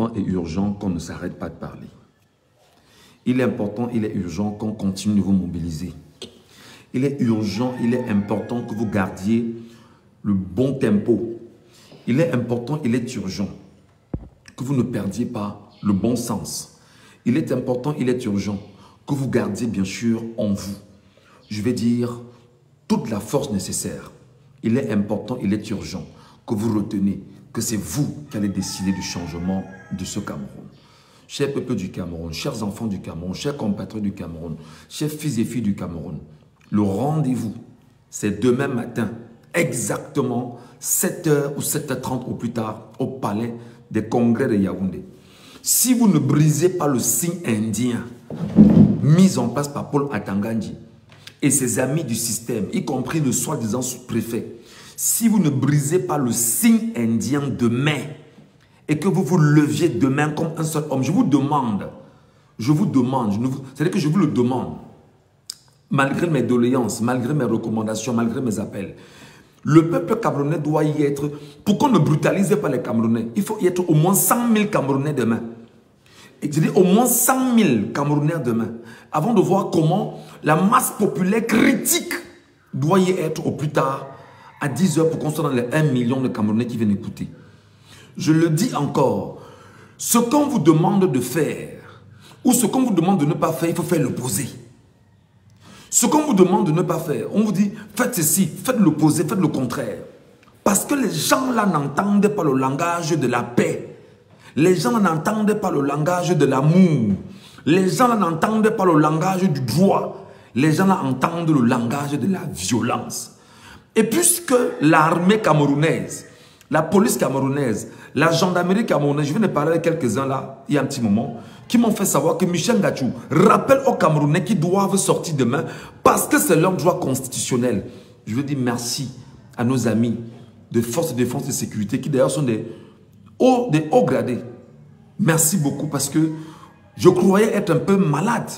et urgent qu'on ne s'arrête pas de parler. Il est important, il est urgent qu'on continue de vous mobiliser. Il est urgent, il est important que vous gardiez le bon tempo. Il est important, il est urgent que vous ne perdiez pas le bon sens. Il est important, il est urgent que vous gardiez bien sûr en vous, je vais dire, toute la force nécessaire. Il est important, il est urgent que vous retenez que c'est vous qui allez décider du changement de ce Cameroun. Chers peuples du Cameroun, chers enfants du Cameroun, chers compatriotes du Cameroun, chers fils et filles du Cameroun, le rendez-vous, c'est demain matin, exactement 7h ou 7h30 au plus tard, au palais des congrès de Yaoundé. Si vous ne brisez pas le signe indien mis en place par Paul Atangandji et ses amis du système, y compris le soi-disant sous-préfet, si vous ne brisez pas le signe indien demain et que vous vous leviez demain comme un seul homme, je vous demande, c'est-à-dire que je vous le demande, malgré mes doléances, malgré mes recommandations, malgré mes appels, le peuple camerounais doit y être. Pour qu'on ne brutalise pas les Camerounais, il faut y être au moins 100 000 Camerounais demain. Et je dis au moins 100 000 Camerounais demain, avant de voir comment la masse populaire critique doit y être au plus tard à 10 h pour qu'on soit dans les 1 million de Camerounais qui viennent écouter. Je le dis encore, ce qu'on vous demande de faire ou ce qu'on vous demande de ne pas faire, il faut faire l'opposé. Ce qu'on vous demande de ne pas faire, on vous dit faites ceci, faites l'opposé, faites le contraire. Parce que les gens là n'entendent pas le langage de la paix. Les gens là n'entendent pas le langage de l'amour. Les gens là n'entendent pas le langage du droit. Les gens là entendent le langage de la violence. Et puisque l'armée camerounaise, la police camerounaise, la gendarmerie camerounaise, je viens de parler avec quelques-uns là, il y a un petit moment, qui m'ont fait savoir que Michel Gachou rappelle aux Camerounais qu'ils doivent sortir demain parce que c'est leur droit constitutionnel. Je veux dire merci à nos amis de forces de défense et de sécurité qui d'ailleurs sont des hauts gradés. Merci beaucoup parce que je croyais être un peu malade.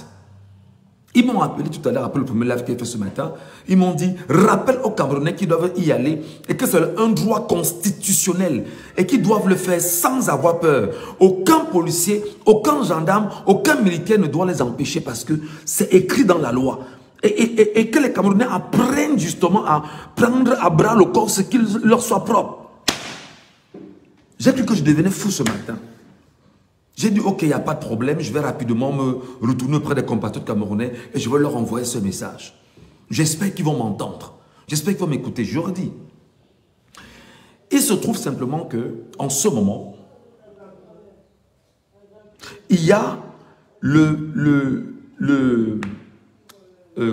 Ils m'ont appelé tout à l'heure, après le premier live qu'il a fait ce matin, ils m'ont dit, rappelle aux Camerounais qu'ils doivent y aller et que c'est un droit constitutionnel et qu'ils doivent le faire sans avoir peur. Aucun policier, aucun gendarme, aucun militaire ne doit les empêcher parce que c'est écrit dans la loi. Et que les Camerounais apprennent justement à prendre à bras le corps ce qu'il leur soit propre. J'ai cru que je devenais fou ce matin. J'ai dit, ok, il n'y a pas de problème, je vais rapidement me retourner auprès des compatriotes camerounais et je vais leur envoyer ce message. J'espère qu'ils vont m'entendre. J'espère qu'ils vont m'écouter. Je leur dis. Il se trouve simplement que, en ce moment, il y a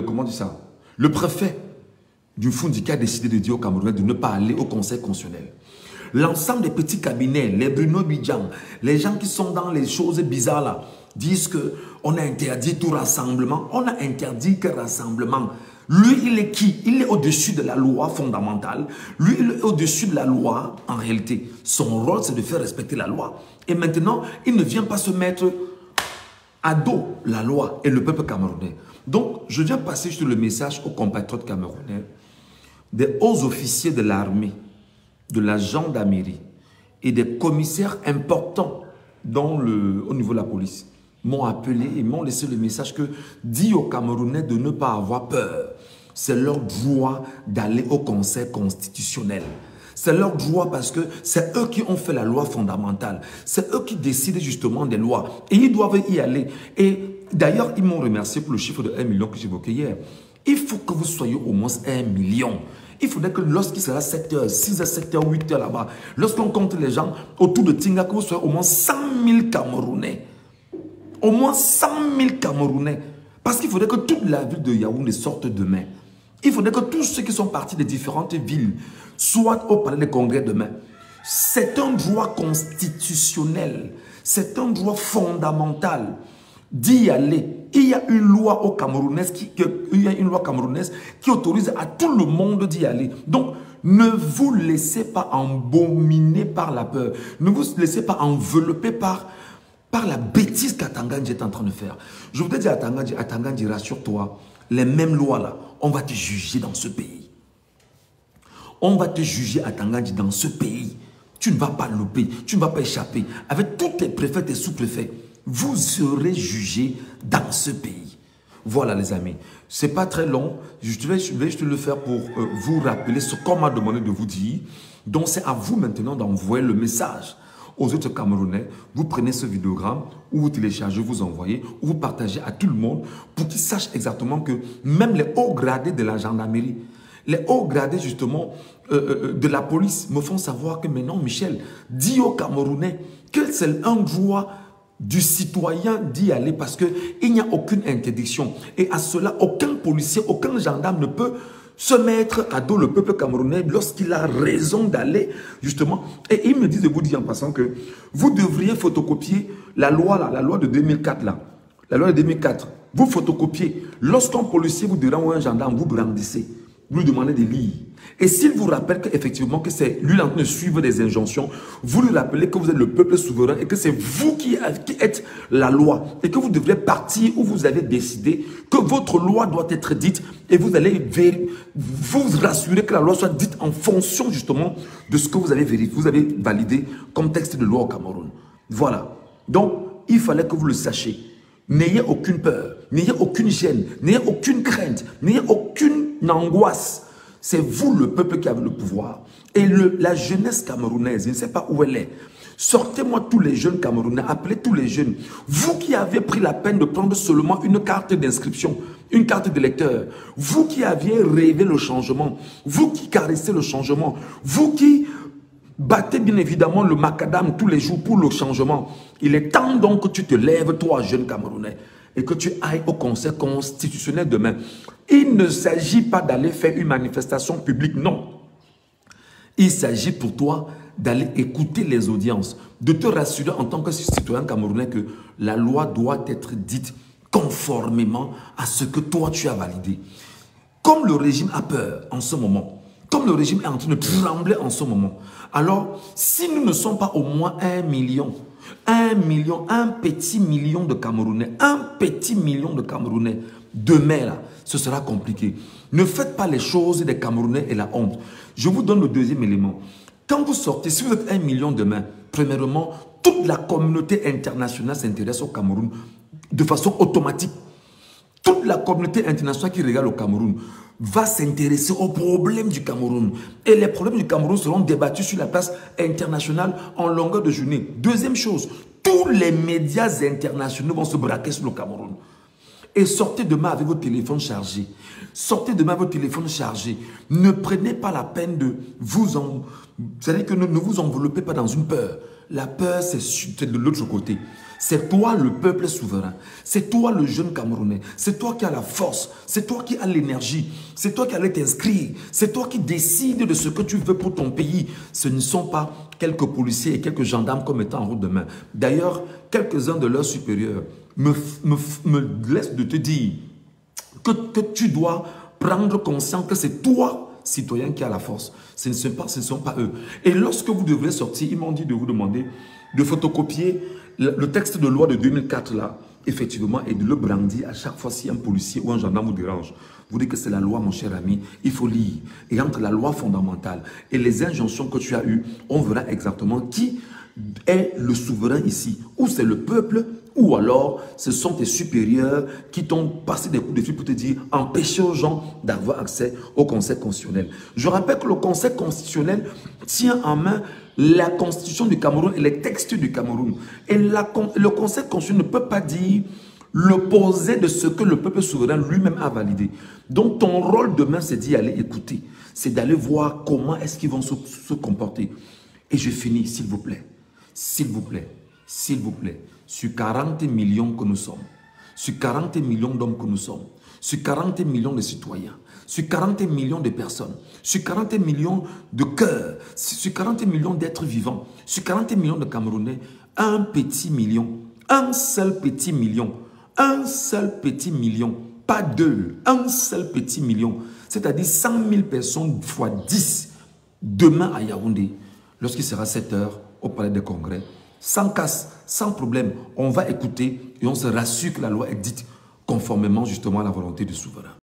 comment on dit ça? Le préfet du Fundi qui a décidé de dire aux Camerounais de ne pas aller au Conseil constitutionnel. L'ensemble des petits cabinets, les Bruno Bidjan, les gens qui sont dans les choses bizarres là, disent qu'on a interdit tout rassemblement. On a interdit que rassemblement. Lui, il est qui? Il est au-dessus de la loi fondamentale. Lui, il est au-dessus de la loi en réalité. Son rôle, c'est de faire respecter la loi. Et maintenant, il ne vient pas se mettre à dos la loi et le peuple camerounais. Donc, je viens passer juste le message aux compatriotes camerounais, des hauts officiers de l'armée, de la gendarmerie et des commissaires importants au niveau de la police m'ont appelé et m'ont laissé le message que dit aux Camerounais de ne pas avoir peur. C'est leur droit d'aller au Conseil constitutionnel. C'est leur droit parce que c'est eux qui ont fait la loi fondamentale. C'est eux qui décident justement des lois. Et ils doivent y aller. Et d'ailleurs, ils m'ont remercié pour le chiffre de 1 million que j'évoquais hier. Il faut que vous soyez au moins 1 million. Il faudrait que lorsqu'il sera 7h, 6h, 7h, 8h là-bas, lorsqu'on compte les gens autour de Tinga, que vous soyez au moins 100 000 Camerounais. Au moins 100 000 Camerounais. Parce qu'il faudrait que toute la ville de Yaoundé sorte demain. Il faudrait que tous ceux qui sont partis des différentes villes soient au palais des congrès demain. C'est un droit constitutionnel. C'est un droit fondamental d'y aller. Il y a une loi au camerounaise qui autorise à tout le monde d'y aller. Donc, ne vous laissez pas embominer par la peur. Ne vous laissez pas envelopper par la bêtise qu'Atangandji est en train de faire. Je voudrais dire à Atangandji, rassure-toi, les mêmes lois là, on va te juger dans ce pays. On va te juger, Atangandji, dans ce pays. Tu ne vas pas louper, tu ne vas pas échapper. Avec tous tes préfets, tes sous-préfets, vous serez jugés dans ce pays. Voilà les amis, ce n'est pas très long. Je vais juste le faire pour vous rappeler ce qu'on m'a demandé de vous dire. Donc c'est à vous maintenant d'envoyer le message aux autres Camerounais. Vous prenez ce vidéogramme, ou vous téléchargez, vous envoyez, ou vous partagez à tout le monde pour qu'ils sachent exactement que même les hauts gradés de la gendarmerie, les hauts gradés justement de la police me font savoir que maintenant, Michel, dis aux Camerounais que c'est un droit du citoyen d'y aller parce qu'il n'y a aucune interdiction. Et à cela, aucun policier, aucun gendarme ne peut se mettre à dos le peuple camerounais lorsqu'il a raison d'aller justement. Et ils me disent de vous dire en passant que vous devriez photocopier la loi là, la loi de 2004 là. La loi de 2004. Vous photocopiez. Lorsqu'un policier vous dira ou un gendarme, vous brandissez. Vous lui demandez de lire. Et s'il vous rappelle qu'effectivement que c'est lui en train de suivre des injonctions, vous lui rappelez que vous êtes le peuple souverain et que c'est vous qui êtes la loi et que vous devrez partir où vous avez décidé que votre loi doit être dite et vous allez vous rassurer que la loi soit dite en fonction justement de ce que vous avez vérifié, vous avez validé comme texte de loi au Cameroun. Voilà. Donc, il fallait que vous le sachiez. N'ayez aucune peur, n'ayez aucune gêne, n'ayez aucune crainte, n'ayez aucune angoisse. C'est vous le peuple qui avez le pouvoir. Et la jeunesse camerounaise, je ne sais pas où elle est. Sortez-moi tous les jeunes Camerounais, appelez tous les jeunes. Vous qui avez pris la peine de prendre seulement une carte d'inscription, une carte d'électeur. Vous qui aviez rêvé le changement. Vous qui caressez le changement. Vous qui battez bien évidemment le macadam tous les jours pour le changement. Il est temps donc que tu te lèves, toi, jeune Camerounais, et que tu ailles au Conseil constitutionnel demain. Il ne s'agit pas d'aller faire une manifestation publique, non. Il s'agit pour toi d'aller écouter les audiences, de te rassurer en tant que citoyen camerounais que la loi doit être dite conformément à ce que toi tu as validé. Comme le régime a peur en ce moment, comme le régime est en train de trembler en ce moment, alors si nous ne sommes pas au moins 1 million, un petit million de Camerounais, demain là, ce sera compliqué. Ne faites pas les choses des Camerounais et la honte. Je vous donne le deuxième élément. Quand vous sortez, si vous êtes 1 million demain, premièrement, toute la communauté internationale s'intéresse au Cameroun de façon automatique. Toute la communauté internationale qui regarde au Cameroun va s'intéresser aux problèmes du Cameroun. Et les problèmes du Cameroun seront débattus sur la place internationale en longueur de journée. Deuxième chose, tous les médias internationaux vont se braquer sur le Cameroun. Et sortez demain avec votre téléphone chargé. Sortez demain avec votre téléphone chargé. Ne prenez pas la peine de vous c'est-à-dire que ne vous enveloppez pas dans une peur. La peur, c'est de l'autre côté. C'est toi le peuple souverain. C'est toi le jeune Camerounais. C'est toi qui as la force. C'est toi qui as l'énergie. C'est toi qui allais t'inscrire. C'est toi qui décides de ce que tu veux pour ton pays. Ce ne sont pas quelques policiers et quelques gendarmes comme étant en route demain. D'ailleurs, quelques-uns de leurs supérieurs me laissent de te dire que tu dois prendre conscience que c'est toi, citoyen, qui a la force. Ce ne sont pas eux. Et lorsque vous devrez sortir, ils m'ont dit de vous demander de photocopier le texte de loi de 2004 là, effectivement, et de le brandir à chaque fois si un policier ou un gendarme vous dérange. Vous dites que c'est la loi, mon cher ami, il faut lire. Et entre la loi fondamentale et les injonctions que tu as eues, on verra exactement qui est le souverain ici. Ou c'est le peuple, ou alors ce sont tes supérieurs qui t'ont passé des coups de fil pour te dire empêchez aux gens d'avoir accès au Conseil constitutionnel. Je rappelle que le Conseil constitutionnel tient en main la constitution du Cameroun et les textes du Cameroun. Et le Conseil constitutionnel ne peut pas dire l'opposé de ce que le peuple souverain lui-même a validé. Donc ton rôle demain, c'est d'y aller écouter. C'est d'aller voir comment est-ce qu'ils vont se comporter. Et je finis, s'il vous plaît. S'il vous plaît. S'il vous plaît. Sur 40 millions que nous sommes, sur 40 millions d'hommes que nous sommes, sur 40 millions de citoyens, sur 40 millions de personnes, sur 40 millions de cœurs, sur 40 millions d'êtres vivants, sur 40 millions de Camerounais, un petit million, un seul petit million, pas deux, un seul petit million, c'est-à-dire 100 000 personnes fois 10, demain à Yaoundé, lorsqu'il sera 7 heures au Palais des Congrès, sans casse, sans problème, on va écouter et on se rassure que la loi est dite conformément justement à la volonté du souverain.